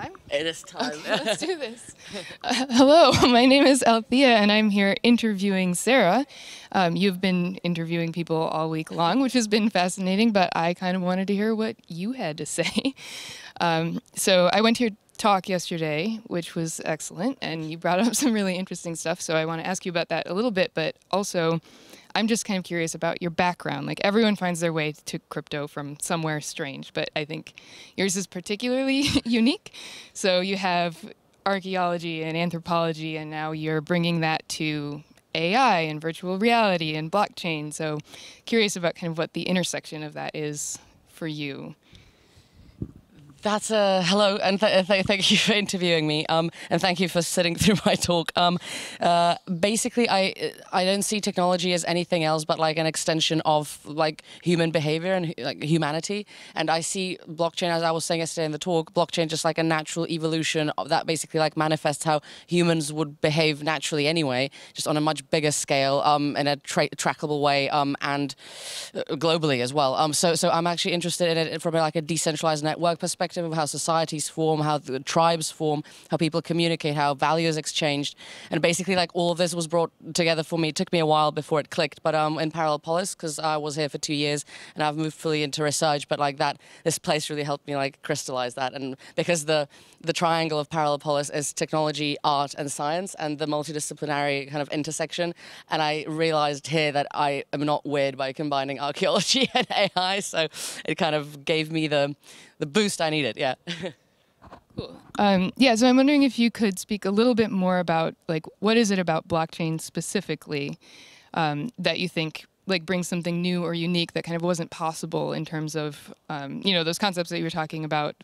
time? It is time. Okay, let's do this. Hello, my name is Althea, and I'm here interviewing Sara. You've been interviewing people all week long, which has been fascinating, but I kind of wanted to hear what you had to say. So I went to your talk yesterday, which was excellent, and you brought up some really interesting stuff, so I want to ask you about that a little bit, but also I'm just kind of curious about your background. Like, everyone finds their way to crypto from somewhere strange, but I think yours is particularly unique. So you have archaeology and anthropology, and now you're bringing that to AI and virtual reality and blockchain. So curious about kind of what the intersection of that is for you. That's a hello, and thank you for interviewing me, and thank you for sitting through my talk. Basically, I don't see technology as anything else but like an extension of like human behavior and like humanity. And I see blockchain, as I was saying yesterday in the talk, blockchain just like a natural evolution of that basically like manifests how humans would behave naturally anyway, just on a much bigger scale, in a trackable way, and globally as well. So I'm actually interested in it from like a decentralized network perspective of how societies form, how the tribes form, how people communicate, how value is exchanged. And basically like all of this was brought together for me. It took me a while before it clicked, but in Parallel Polis, because I was here for 2 years and I've moved fully into research, but like that, this place really helped me like crystallize that. And because the triangle of Parallel Polis is technology, art and science, and the multidisciplinary kind of intersection. And I realized here that I am not weird by combining archaeology and AI, so it kind of gave me the boost I needed, yeah. Cool. Yeah, so I'm wondering if you could speak a little bit more about, like, what is it about blockchain specifically that you think like brings something new or unique that kind of wasn't possible in terms of, you know, those concepts that you were talking about,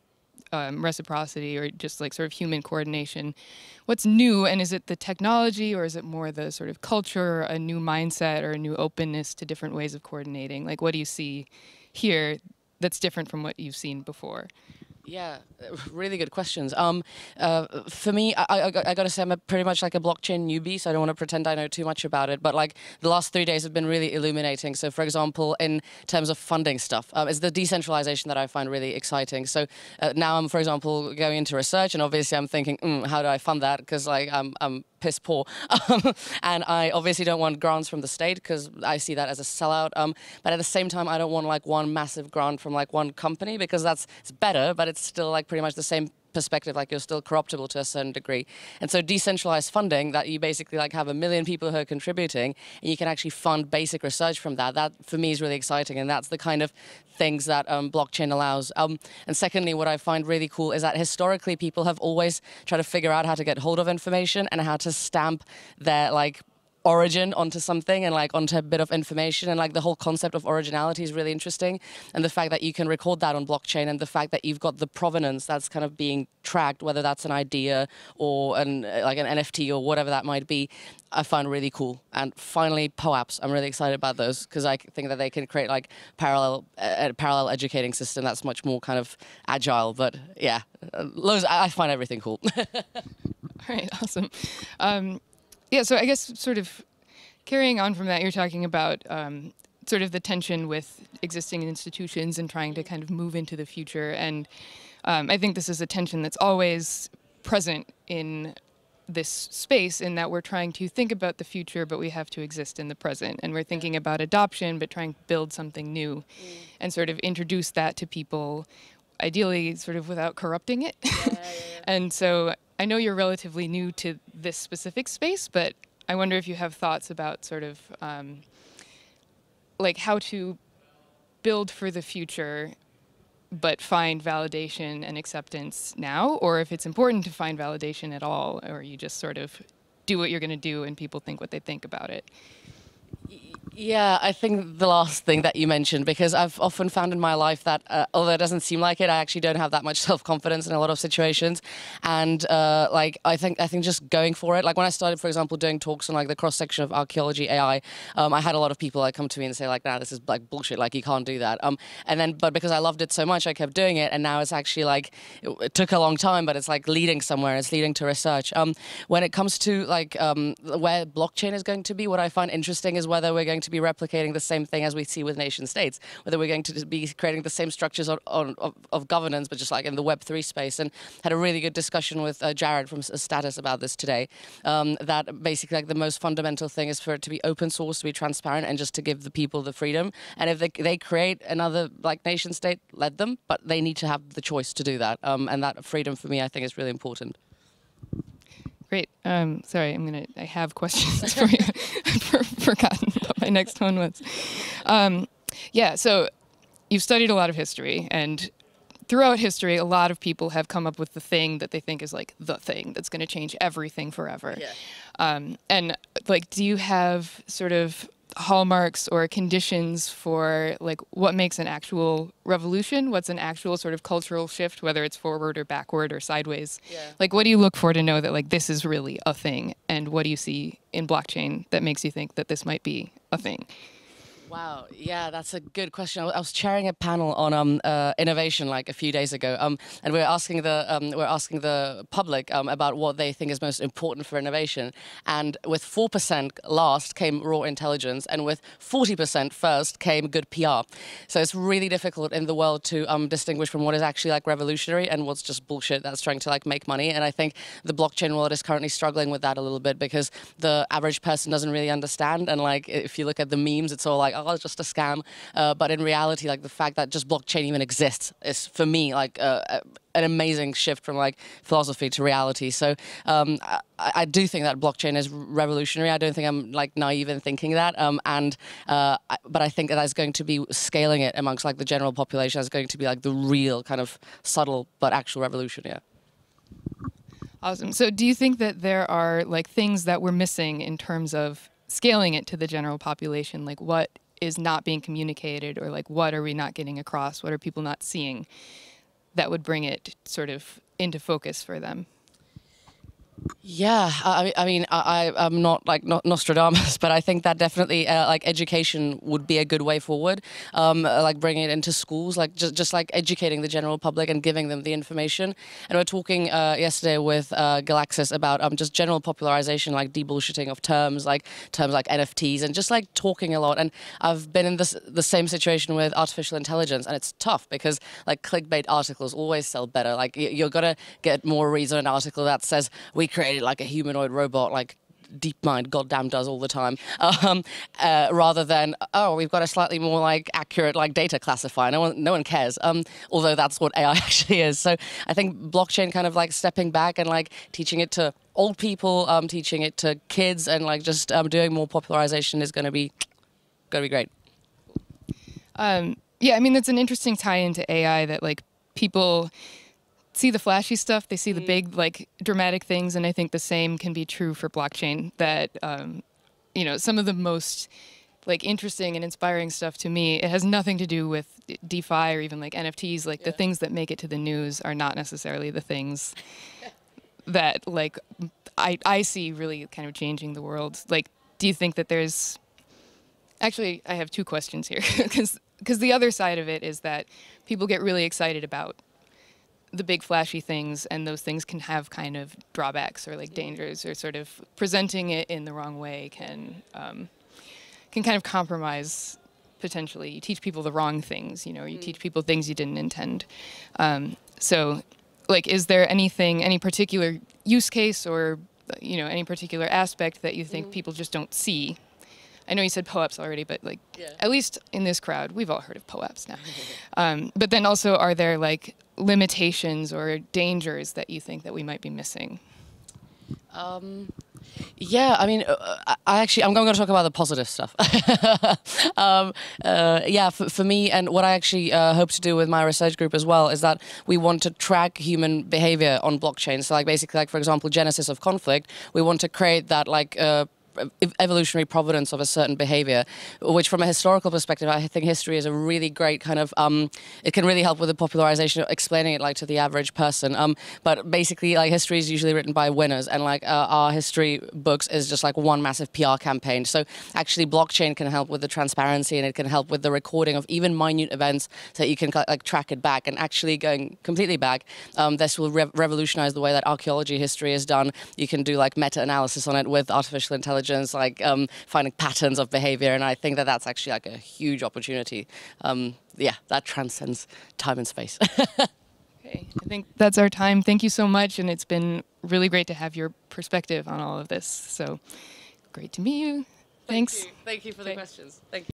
reciprocity or just like sort of human coordination. What's new, and is it the technology or is it more the sort of culture, a new mindset or a new openness to different ways of coordinating? Like, what do you see here that's different from what you've seen before? Yeah, really good questions. For me, I got to say I'm pretty much like a blockchain newbie, so I don't want to pretend I know too much about it. But like the last 3 days have been really illuminating. So for example, in terms of funding stuff, it's the decentralization that I find really exciting. So now I'm, for example, going into research, and obviously I'm thinking, how do I fund that? Because like I'm piss poor, and I obviously don't want grants from the state because I see that as a sellout. But at the same time, I don't want like one massive grant from like one company because it's better, but it's still like pretty much the same perspective, like you're still corruptible to a certain degree. And so decentralized funding, that you basically like have 1 million people who are contributing and you can actually fund basic research from that for me is really exciting, and that's the kind of things that blockchain allows. And secondly, what I find really cool is that historically people have always tried to figure out how to get hold of information and how to stamp their like origin onto something and like onto a bit of information, and like the whole concept of originality is really interesting, and the fact that you can record that on blockchain and the fact that you've got the provenance that's kind of being tracked, whether that's an idea or like an NFT or whatever that might be, I find really cool. And finally, POAPs, I'm really excited about those because I think that they can create like a parallel educating system that's much more kind of agile. But yeah, I find everything cool. All right, awesome. Yeah, so I guess sort of carrying on from that, you're talking about sort of the tension with existing institutions and trying to kind of move into the future. And I think this is a tension that's always present in this space, in that we're trying to think about the future, but we have to exist in the present. And we're thinking about adoption, but trying to build something new and sort of introduce that to people, ideally sort of without corrupting it. And so I know you're relatively new to this specific space, but I wonder if you have thoughts about sort of like how to build for the future but find validation and acceptance now, or if it's important to find validation at all, or you just sort of do what you're going to do and people think what they think about it. Yeah, I think the last thing that you mentioned, because I've often found in my life that, although it doesn't seem like it, I actually don't have that much self-confidence in a lot of situations. And like, I think just going for it, like when I started, for example, doing talks on like the cross-section of archaeology, AI, I had a lot of people like come to me and say like, nah, this is like bullshit, like you can't do that. But because I loved it so much, I kept doing it. And now it's actually like, it took a long time, but it's like leading somewhere, it's leading to research. When it comes to like where blockchain is going to be, what I find interesting is whether we're going to be replicating the same thing as we see with nation states, whether we're going to be creating the same structures of governance, but just like in the Web3 space. And had a really good discussion with Jared from Status about this today, that basically like the most fundamental thing is for it to be open source, to be transparent, and just to give the people the freedom. And if they create another like nation state, let them, but they need to have the choice to do that. And that freedom for me, I think, is really important. Great. Sorry, I have questions for you. I've forgotten what my next one was. Yeah, so you've studied a lot of history, and throughout history, a lot of people have come up with the thing that they think is like the thing that's going to change everything forever. Yeah. And like, do you have sort of hallmarks or conditions for like what makes an actual revolution? What's an actual sort of cultural shift, whether it's forward or backward or sideways? Yeah. Like, what do you look for to know that like this is really a thing? And what do you see in blockchain that makes you think that this might be a thing? Wow, yeah, that's a good question. I was chairing a panel on innovation like a few days ago, and we're asking the public about what they think is most important for innovation. And with 4% last came raw intelligence, and with 40% first came good PR. So it's really difficult in the world to distinguish from what is actually like revolutionary and what's just bullshit that's trying to like make money. And I think the blockchain world is currently struggling with that a little bit because the average person doesn't really understand. And like if you look at the memes, it's all like, oh, it's just a scam. But in reality, like the fact that just blockchain even exists is for me like an amazing shift from like philosophy to reality. So I do think that blockchain is revolutionary. I don't think I'm like naive in thinking that. But I think that that's going to be scaling it amongst like the general population is going to be like the real kind of subtle but actual revolution. Yeah. Awesome. So do you think that there are like things that we're missing in terms of scaling it to the general population? Like what is not being communicated, or like what are we not getting across? What are people not seeing that would bring it sort of into focus for them? Yeah, I mean, I'm not like Nostradamus, but I think that definitely like education would be a good way forward. Like bringing it into schools, like just like educating the general public and giving them the information. And we're talking yesterday with Galaxis about just general popularization, like debullshitting of terms like NFTs, and just like talking a lot. And I've been in the same situation with artificial intelligence, and it's tough because like clickbait articles always sell better. Like you're gonna get more reads on an article that says we created like a humanoid robot like DeepMind goddamn does all the time, rather than, oh, we've got a slightly more like accurate like data classifier. No one cares, although that's what AI actually is. So I think blockchain kind of like stepping back and like teaching it to old people, teaching it to kids, and like just doing more popularization is going to be great. Yeah, I mean, that's an interesting tie into AI that like people see the flashy stuff, they see the big, like, dramatic things, and I think the same can be true for blockchain, that, you know, some of the most, like, interesting and inspiring stuff to me, it has nothing to do with DeFi or even, like, NFTs. Like, the things that make it to the news are not necessarily the things that, like, I see really kind of changing the world. Like, do you think that there's... Actually, I have two questions here, because the other side of it is that people get really excited about the big flashy things, and those things can have kind of drawbacks or like dangers, or sort of presenting it in the wrong way can kind of compromise potentially. You teach people the wrong things, you know, or you teach people things you didn't intend. So, like, is there anything, any particular use case or, you know, any particular aspect that you think people just don't see? I know you said POAPs already, but like, at least in this crowd, we've all heard of POAPs now. But then also, are there like limitations or dangers that you think that we might be missing? Yeah, I mean, I'm going to talk about the positive stuff. Yeah, for me, and what I actually hope to do with my research group as well, is that we want to track human behavior on blockchain. So like basically, like for example, genesis of conflict, we want to create that like evolutionary provenance of a certain behavior, which from a historical perspective, I think history is a really great kind of, it can really help with the popularization of explaining it like to the average person. But basically like history is usually written by winners, and like our history books is just like one massive PR campaign. So actually blockchain can help with the transparency, and it can help with the recording of even minute events so that you can like track it back. And actually going completely back, this will revolutionize the way that archaeology history is done. You can do like meta-analysis on it with artificial intelligence intelligence, like finding patterns of behavior. And I think that that's actually like a huge opportunity. Yeah, that transcends time and space. Okay, I think that's our time. Thank you so much, and it's been really great to have your perspective on all of this. So great to meet you. Thanks. Thank you for the questions. Thank you.